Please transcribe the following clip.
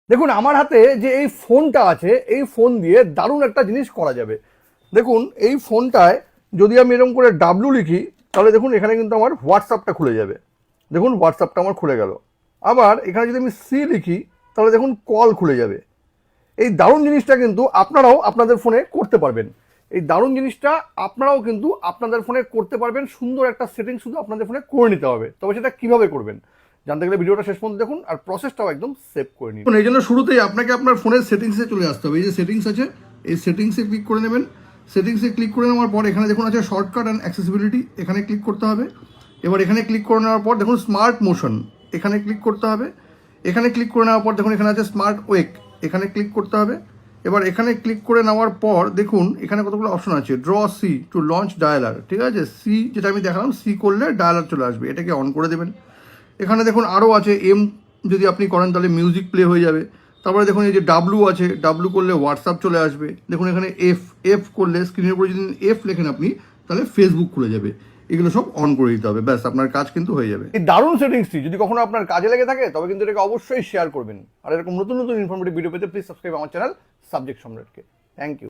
দেখুন আমার হাতে যে এই ফোনটা আছে, এই ফোন দিয়ে দারুণ একটা জিনিস করা যাবে। দেখুন এই ফোনটায় যদি আমি এরকম করে ডাব্লু লিখি, তাহলে দেখুন এখানে কিন্তু আমার হোয়াটসঅ্যাপটা খুলে যাবে। দেখুন হোয়াটসঅ্যাপটা আমার খুলে গেল। আবার এখানে যদি আমি সি লিখি, তাহলে দেখুন কল খুলে যাবে। এই দারুণ জিনিসটা কিন্তু আপনারাও আপনাদের ফোনে করতে পারবেন। এই দারুণ জিনিসটা আপনারাও কিন্তু আপনাদের ফোনে করতে পারবেন। সুন্দর একটা সেটিং শুধু আপনাদের ফোনে করে নিতে হবে। তবে সেটা কিভাবে করবেন জানতে গেলে ভিডিওটা শেষ পর্যন্ত দেখুন, আর প্রসেসটাও একদম সেভ করে নিন। এই জন্য শুরুতেই আপনাকে আপনার ফোনের সেটিংসে চলে আসতে হবে। এই যে সেটিংস আছে, এই সেটিংসে ক্লিক করে নেবেন। সেটিংসে ক্লিক করে নেওয়ার পর এখানে দেখুন আছে শর্টকাট অ্যান্ড অ্যাক্সেসিবিলিটি, এখানে ক্লিক করতে হবে। এবার এখানে ক্লিক করে নেওয়ার পর দেখুন স্মার্ট মোশন, এখানে ক্লিক করতে হবে। এখানে ক্লিক করে নেওয়ার পর দেখুন এখানে আছে স্মার্ট ওয়েক, এখানে ক্লিক করতে হবে। এবার এখানে ক্লিক করে নেওয়ার পর দেখুন এখানে কতগুলো অপশন আছে। Draw C to launch dialer, ঠিক আছে। সি যেটা আমি দেখালাম, সি করলে ডায়ালার চলে আসবে, এটাকে অন করে দেবেন। এখানে দেখুন আরও আছে এম, যদি আপনি করেন তাহলে মিউজিক প্লে হয়ে যাবে। তারপরে দেখুন এই যে ডাব্লু আছে, ডাব্লু করলে হোয়াটসঅ্যাপ চলে আসবে। দেখুন এখানে এফ, এফ করলে স্ক্রিনের উপরে যদি এফ লেখেন আপনি, তাহলে ফেসবুক খুলে যাবে। এগুলো সব অন করে দিতে হবে, ব্যাস আপনার কাজ কিন্তু হয়ে যাবে। এই দারুণ সেটিংসটি যদি কখনো আপনার কাজে লেগে থাকে তবে কিন্তু এটাকে অবশ্যই শেয়ার করবেন। আর এরকম নতুন নতুন ইনফরমেটিভ ভিডিও পেতে প্লিজ সাবস্ক্রাইব আমার চ্যানেল সাবজেক্ট সম্রাটকে। Thank you.